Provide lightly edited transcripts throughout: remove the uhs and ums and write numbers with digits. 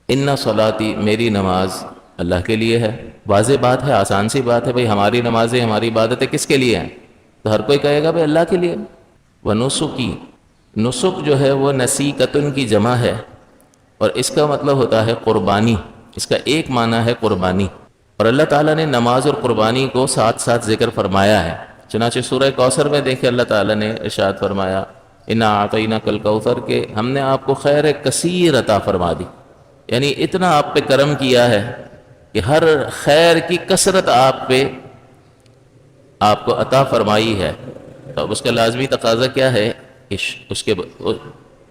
ان صلاتی، میری نماز اللہ کے لیے ہے. واضح بات ہے، آسان سی بات ہے بھئی، ہماری نمازیں، ہماری عبادتیں کس کے لیے ہیں؟ تو ہر کوئی کہے گا بھئی اللہ کے لیے. وَنُسُكِي، نسک جو ہے وہ نسیکتن کی جمع ہے، اور اس کا مطلب ہوتا ہے قربانی. اس کا ایک معنی ہے قربانی، اور اللہ تعالیٰ نے نماز اور قربانی کو ساتھ ساتھ ذکر فرمایا ہے. چنانچہ سورہ کوثر میں دیکھیں اللہ تعالیٰ نے ارشاد فرمایا اِنَّا أَعْطَيْنَاكَ الْكَوْثَرَ، کہ ہم نے آپ کو خیر کثیر عطا فرما دی. یعنی اتنا آپ پہ کرم کیا ہے کہ ہر خیر کی کثرت آپ کو عطا فرمائی ہے. تو اب اس کا لازمی تقاضا کیا ہے کہ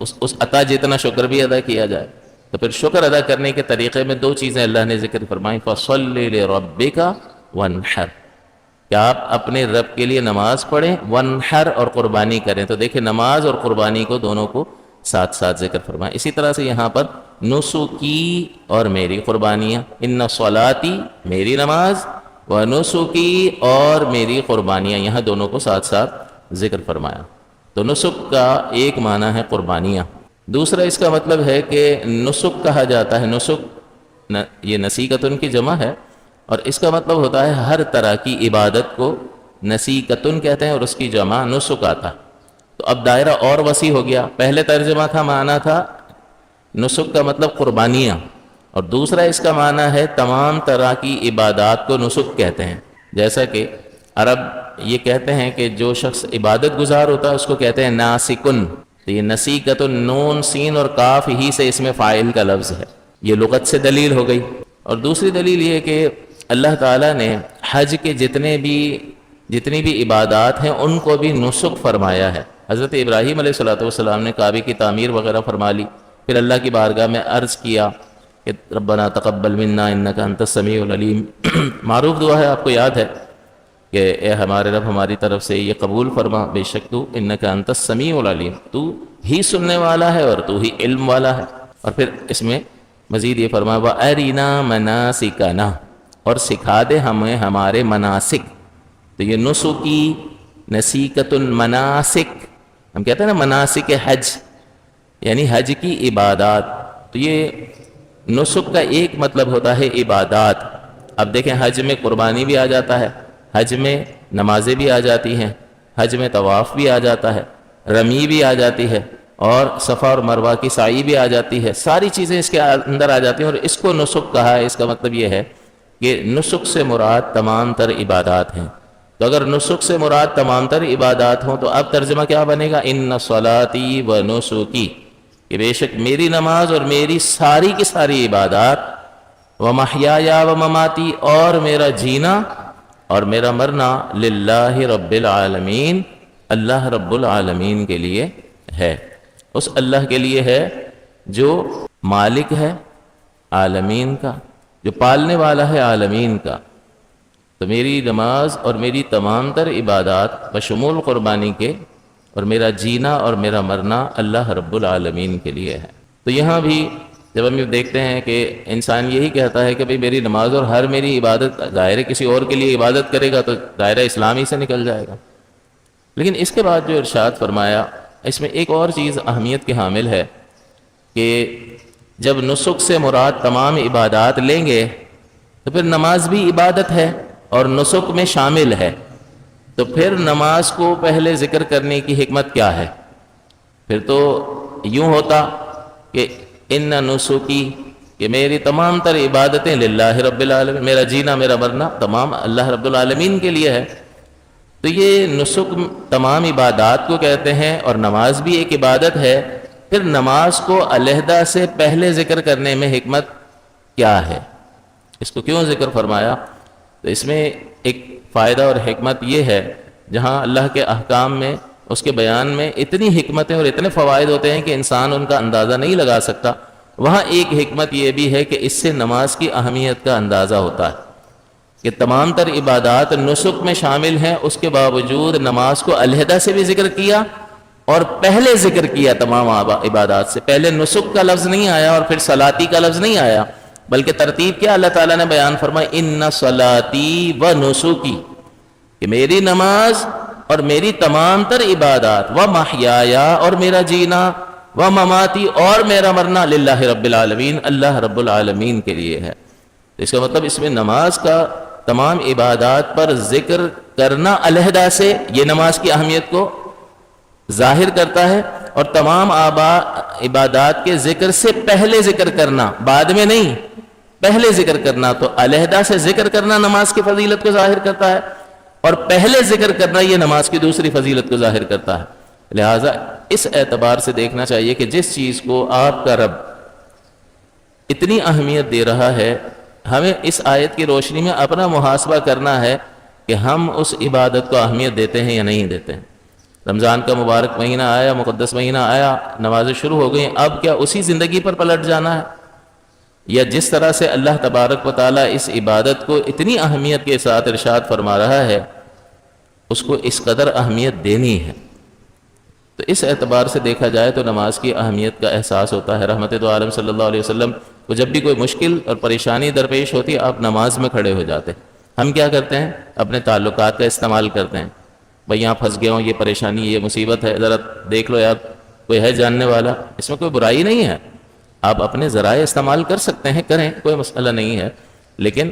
اس عطا جتنا شکر بھی ادا کیا جائے. تو پھر شکر ادا کرنے کے طریقے میں دو چیزیں اللہ نے ذکر فرمائیں، فَصَلِّ لِرَبِّكَ وَانْحَرْ، کہ آپ اپنے رب کے لیے نماز پڑھیں، وَانْحَرْ، اور قربانی کریں. تو دیکھیں نماز اور قربانی کو دونوں کو ساتھ ساتھ ذکر فرمائیں. اسی طرح سے یہاں پر نسکی اور میری قربانیاں، ان صلاتی میری نماز، ونسکی اور میری قربانیاں، یہاں دونوں کو ساتھ ساتھ ذکر فرمایا. تو نسک کا ایک معنی ہے قربانیاں. دوسرا اس کا مطلب ہے کہ نسک کہا جاتا ہے، نسک یہ نسیکتن کی جمع ہے، اور اس کا مطلب ہوتا ہے ہر طرح کی عبادت کو نسیکتن کہتے ہیں، اور اس کی جمع نسک آتا. تو اب دائرہ اور وسیع ہو گیا. پہلے ترجمہ تھا، معنی تھا نسک کا مطلب قربانیاں، اور دوسرا اس کا معنی ہے تمام طرح کی عبادات کو نسک کہتے ہیں. جیسا کہ عرب یہ کہتے ہیں کہ جو شخص عبادت گزار ہوتا ہے اس کو کہتے ہیں ناسکن. تو یہ نسیکتن، نون سین اور کاف ہی سے اس میں فاعل کا لفظ ہے. یہ لغت سے دلیل ہو گئی. اور دوسری دلیل یہ کہ اللہ تعالیٰ نے حج کے جتنی بھی عبادات ہیں ان کو بھی نسک فرمایا ہے. حضرت ابراہیم علیہ السلام نے کعبے کی تعمیر وغیرہ فرما لی، پھر اللہ کی بارگاہ میں عرض کیا کہ ربنا تقبل منا انک انت السمیع العلیم. معروف دعا ہے، آپ کو یاد ہے کہ اے ہمارے رب ہماری طرف سے یہ قبول فرما، بے شک تو انک انت السمیع العلیم، تو ہی سننے والا ہے اور تو ہی علم والا ہے. اور پھر اس میں مزید یہ فرما وَأَرِنَا مَنَاسِكَنَا، اور سکھا دے ہمیں ہمارے مناسک. تو یہ نسکی، نسیکت المناسک، ہم کہتے ہیں نا مناسک حج، یعنی حج کی عبادات. تو یہ نسک کا ایک مطلب ہوتا ہے عبادات. اب دیکھیں حج میں قربانی بھی آ جاتا ہے، حج میں نمازیں بھی آ جاتی ہیں، حج میں طواف بھی آ جاتا ہے، رمی بھی آ جاتی ہے، اور صفا اور مروہ کی سعی بھی آ جاتی ہے. ساری چیزیں اس کے اندر آ جاتی ہیں، اور اس کو نسک کہا ہے. اس کا مطلب یہ ہے کہ نسک سے مراد تمام تر عبادات ہیں. تو اگر نسک سے مراد تمام تر عبادات ہوں تو اب ترجمہ کیا بنے گا؟ ان صلاتی و نسکی، کہ بے شک میری نماز اور میری ساری کی ساری عبادات، و محیایا و مماتی، اور میرا جینا اور میرا مرنا، للہ رب العالمین، اللہ رب العالمین کے لیے ہے. اس اللہ کے لیے ہے جو مالک ہے عالمین کا، جو پالنے والا ہے عالمین کا. تو میری نماز اور میری تمام تر عبادات بشمول قربانی کے، اور میرا جینا اور میرا مرنا اللہ رب العالمین کے لیے ہے. تو یہاں بھی جب ہم یہ دیکھتے ہیں کہ انسان یہی کہتا ہے کہ بھئی میری نماز اور ہر میری عبادت، ظاہر کسی اور کے لیے عبادت کرے گا تو دائرہ اسلامی سے نکل جائے گا. لیکن اس کے بعد جو ارشاد فرمایا، اس میں ایک اور چیز اہمیت کے حامل ہے کہ جب نسک سے مراد تمام عبادات لیں گے تو پھر نماز بھی عبادت ہے اور نسک میں شامل ہے. تو پھر نماز کو پہلے ذکر کرنے کی حکمت کیا ہے؟ پھر تو یوں ہوتا کہ ان نسکی، کہ میری تمام تر عبادتیں للہ رب العالمین، میرا جینا میرا مرنا تمام اللہ رب العالمین کے لیے ہے. تو یہ نسک تمام عبادات کو کہتے ہیں، اور نماز بھی ایک عبادت ہے. پھر نماز کو علیحدہ سے پہلے ذکر کرنے میں حکمت کیا ہے؟ اس کو کیوں ذکر فرمایا؟ تو اس میں ایک فائدہ اور حکمت یہ ہے، جہاں اللہ کے احکام میں، اس کے بیان میں اتنی حکمتیں اور اتنے فوائد ہوتے ہیں کہ انسان ان کا اندازہ نہیں لگا سکتا، وہاں ایک حکمت یہ بھی ہے کہ اس سے نماز کی اہمیت کا اندازہ ہوتا ہے کہ تمام تر عبادات نسک میں شامل ہیں، اس کے باوجود نماز کو علیحدہ سے بھی ذکر کیا اور پہلے ذکر کیا تمام عبادات سے. پہلے نسک کا لفظ نہیں آیا اور پھر صلاتی کا لفظ نہیں آیا، بلکہ ترتیب کیا اللہ تعالیٰ نے بیان فرمائی، ان صلاتی و نسکی، کہ میری نماز اور میری تمام تر عبادات، و محیایا، اور میرا جینا، و مماتی، اور میرا مرنا للہ رب العالمین، اللہ رب العالمین کے لیے ہے۔ اس کا مطلب اس میں نماز کا تمام عبادات پر ذکر کرنا علیحدہ سے یہ نماز کی اہمیت کو ظاہر کرتا ہے، اور تمام عبادات کے ذکر سے پہلے ذکر کرنا، بعد میں نہیں، پہلے ذکر کرنا، تو علیحدہ سے ذکر کرنا نماز کی فضیلت کو ظاہر کرتا ہے، اور پہلے ذکر کرنا یہ نماز کی دوسری فضیلت کو ظاہر کرتا ہے۔ لہٰذا اس اعتبار سے دیکھنا چاہیے کہ جس چیز کو آپ کا رب اتنی اہمیت دے رہا ہے، ہمیں اس آیت کی روشنی میں اپنا محاسبہ کرنا ہے کہ ہم اس عبادت کو اہمیت دیتے ہیں یا نہیں دیتے ہیں۔ رمضان کا مبارک مہینہ آیا، مقدس مہینہ آیا، نمازیں شروع ہو گئیں، اب کیا اسی زندگی پر پلٹ جانا ہے، یا جس طرح سے اللہ تبارک و تعالیٰ اس عبادت کو اتنی اہمیت کے ساتھ ارشاد فرما رہا ہے اس کو اس قدر اہمیت دینی ہے؟ تو اس اعتبار سے دیکھا جائے تو نماز کی اہمیت کا احساس ہوتا ہے۔ رحمت دو عالم صلی اللہ علیہ وسلم کو جب بھی کوئی مشکل اور پریشانی درپیش ہوتی ہے، آپ نماز میں کھڑے ہو جاتے ہیں۔ ہم کیا کرتے ہیں؟ اپنے تعلقات کا استعمال کرتے ہیں، بھئی یہاں پھنس گیا ہوں، یہ پریشانی، یہ مصیبت ہے، ذرا دیکھ لو یار، کوئی ہے جاننے والا؟ اس میں کوئی برائی نہیں ہے، آپ اپنے ذرائع استعمال کر سکتے ہیں، کریں، کوئی مسئلہ نہیں ہے۔ لیکن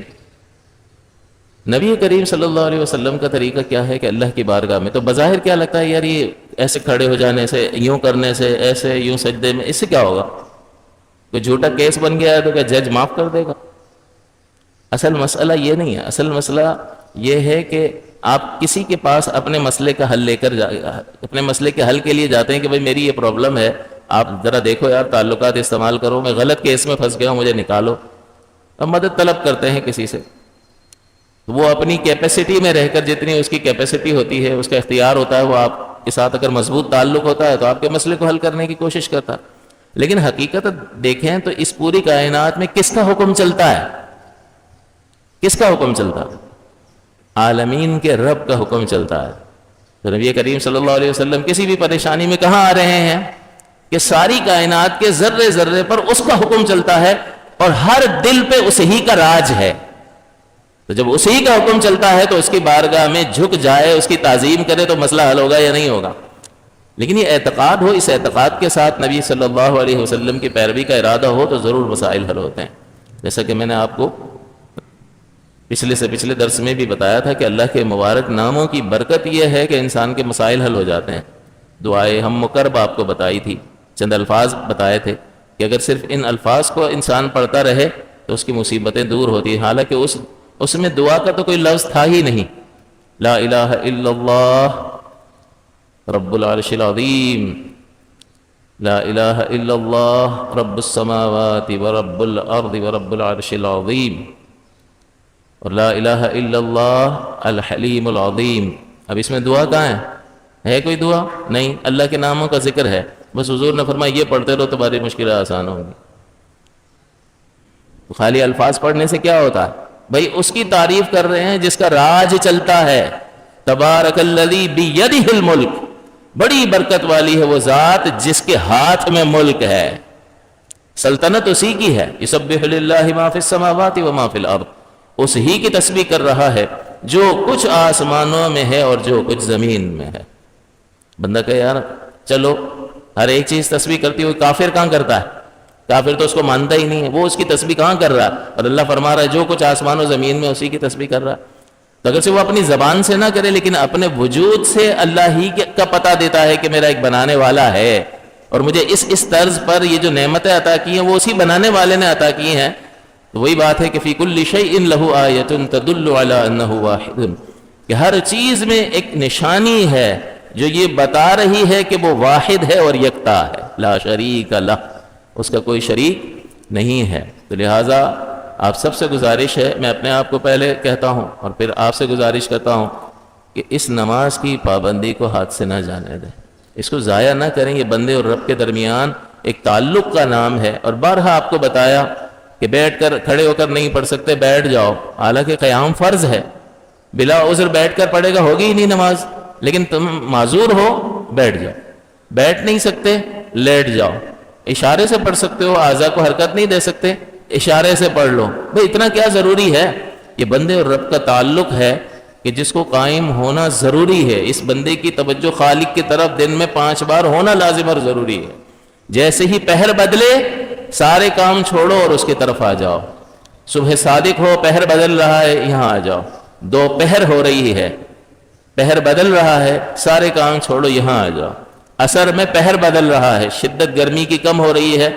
نبی کریم صلی اللہ علیہ وسلم کا طریقہ کیا ہے کہ اللہ کی بارگاہ میں تو بظاہر کیا لگتا ہے، یار یہ ایسے کھڑے ہو جانے سے، یوں کرنے سے، ایسے یوں سجدے میں، اس سے کیا ہوگا؟ کوئی جھوٹا کیس بن گیا ہے تو کیا جج معاف کر دے گا؟ اصل مسئلہ یہ نہیں ہے، اصل مسئلہ یہ ہے کہ آپ کسی کے پاس اپنے مسئلے کا حل لے کر اپنے مسئلے کے حل کے لیے جاتے ہیں کہ بھئی میری یہ پرابلم ہے، آپ ذرا دیکھو یار، تعلقات استعمال کرو، میں غلط کیس میں پھنس گیا ہوں، مجھے نکالو۔ اب مدد طلب کرتے ہیں کسی سے، وہ اپنی کیپیسٹی میں رہ کر، جتنی اس کی کیپیسٹی ہوتی ہے، اس کا اختیار ہوتا ہے، وہ آپ کے ساتھ اگر مضبوط تعلق ہوتا ہے تو آپ کے مسئلے کو حل کرنے کی کوشش کرتا ہے۔ لیکن حقیقت دیکھیں تو اس پوری کائنات میں کس کا حکم چلتا ہے؟ کس کا حکم چلتا ہے؟ عالمین کے رب کا حکم چلتا ہے۔ تو نبی کریم صلی اللہ علیہ وسلم کسی بھی پریشانی میں کہاں آ رہے ہیں کہ ساری کائنات کے ذرے ذرے پر اس کا حکم چلتا ہے، اور ہر دل پہ اسی کا راج ہے۔ تو جب اسی کا حکم چلتا ہے تو اس کی بارگاہ میں جھک جائے، اس کی تعظیم کرے، تو مسئلہ حل ہوگا یا نہیں ہوگا؟ لیکن یہ اعتقاد ہو، اس اعتقاد کے ساتھ نبی صلی اللہ علیہ وسلم کی پیروی کا ارادہ ہو تو ضرور مسائل حل ہوتے ہیں۔ جیسا کہ میں نے آپ کو پچھلے سے پچھلے درس میں بھی بتایا تھا کہ اللہ کے مبارک ناموں کی برکت یہ ہے کہ انسان کے مسائل حل ہو جاتے ہیں۔ دعائے ہم مکرب آپ کو بتائی تھی، چند الفاظ بتائے تھے کہ اگر صرف ان الفاظ کو انسان پڑھتا رہے تو اس کی مصیبتیں دور ہوتی ہیں، حالانکہ اس میں دعا کا تو کوئی لفظ تھا ہی نہیں۔ لا الہ الا اللہ رب العرش العظیم، لا الہ الا اللہ رب السماوات ورب الارض ورب العرش العظیم، اور لا الہ الا اللہ الحلیم العظیم۔ اب اس میں دعا کہاں ہے کوئی دعا؟ نہیں، اللہ کے ناموں کا ذکر ہے، بس حضور نے فرمایا یہ پڑھتے رہو تمہاری مشکلیں آسان ہوں گی۔ تو خالی الفاظ پڑھنے سے کیا ہوتا ہے؟ بھئی اس کی تعریف کر رہے ہیں جس کا راج چلتا ہے۔ تبارک الذی بیدہ الملک، بڑی برکت والی ہے وہ ذات جس کے ہاتھ میں ملک ہے، سلطنت اسی کی ہے۔ یسبح للہ ما فی السماوات وما فی الارض، اس ہی کی تسبیح کر رہا ہے جو کچھ آسمانوں میں ہے اور جو کچھ زمین میں ہے۔ بندہ کہے یار چلو ہر ایک چیز تسبیح کرتی ہوئی، کافر کہاں کرتا ہے؟ کافر تو اس کو مانتا ہی نہیں ہے، وہ اس کی تسبیح کہاں کر رہا ہے؟ اور اللہ فرما رہا ہے جو کچھ آسمان و زمین میں اسی کی تسبیح کر رہا ہے۔ تو اگر سے وہ اپنی زبان سے نہ کرے لیکن اپنے وجود سے اللہ ہی کا پتہ دیتا ہے کہ میرا ایک بنانے والا ہے، اور مجھے اس طرز پر یہ جو نعمتیں عطا کی ہیں وہ اسی بنانے والے نے عطا کی ہیں، تو وہی بات ہے کہ فی کل شیء لہ آیۃ تدل علی انہ واحد، کہ ہر چیز میں ایک نشانی ہے جو یہ بتا رہی ہے کہ وہ واحد ہے اور یکتا ہے، لا شریک لہ، اس کا کوئی شریک نہیں ہے۔ تو لہٰذا آپ سب سے گزارش ہے، میں اپنے آپ کو پہلے کہتا ہوں اور پھر آپ سے گزارش کرتا ہوں کہ اس نماز کی پابندی کو ہاتھ سے نہ جانے دیں، اس کو ضائع نہ کریں۔ یہ بندے اور رب کے درمیان ایک تعلق کا نام ہے، اور بارہا آپ کو بتایا کہ بیٹھ کر کھڑے ہو کر نہیں پڑھ سکتے، بیٹھ جاؤ، حالانکہ قیام فرض ہے، بلا عذر بیٹھ کر پڑھے گا ہوگی ہی نہیں نماز، لیکن تم معذور ہو بیٹھ جاؤ، بیٹھ نہیں سکتے لیٹ جاؤ، اشارے سے پڑھ سکتے ہو، اعضاء کو حرکت نہیں دے سکتے، اشارے سے پڑھ لو۔ بھئی اتنا کیا ضروری ہے؟ یہ بندے اور رب کا تعلق ہے کہ جس کو قائم ہونا ضروری ہے۔ اس بندے کی توجہ خالق کی طرف دن میں 5 بار ہونا لازم اور ضروری ہے۔ جیسے ہی پہر بدلے سارے کام چھوڑو اور اس کی طرف آ جاؤ. صبح صادق ہو، پہر بدل رہا ہے، یہاں آ جاؤ. دوپہر ہو رہی ہے، پہر بدل رہا ہے، سارے کام چھوڑو، یہاں آ جاؤ. عصر میں پہر بدل رہا ہے، شدت گرمی کی کم ہو رہی ہے،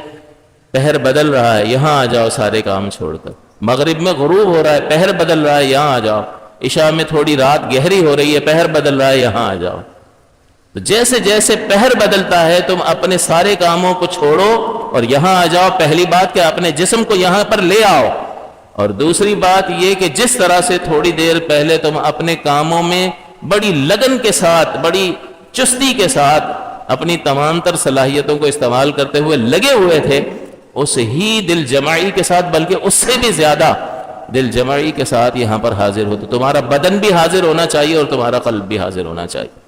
پہر بدل رہا ہے، یہاں آ جاؤ سارے کام چھوڑ کر. مغرب میں غروب ہو رہا ہے، پہر بدل رہا ہے، یہاں آ جاؤ. عشاء میں تھوڑی رات گہری ہو رہی ہے، پہر بدل رہا ہے، یہاں آ جاؤ. تو جیسے جیسے پہر بدلتا ہے تم اپنے سارے کاموں کو چھوڑو اور یہاں آ جاؤ. پہلی بات کہ اپنے جسم کو یہاں پر لے آؤ، اور دوسری بات یہ کہ جس طرح سے تھوڑی دیر پہلے تم اپنے کاموں میں بڑی لگن کے ساتھ، بڑی چستی کے ساتھ اپنی تمام تر صلاحیتوں کو استعمال کرتے ہوئے لگے ہوئے تھے، اس ہی دل جمعی کے ساتھ، بلکہ اس سے بھی زیادہ دل جمعی کے ساتھ یہاں پر حاضر ہو. تو تمہارا بدن بھی حاضر ہونا چاہیے اور تمہارا قلب بھی حاضر ہونا چاہیے.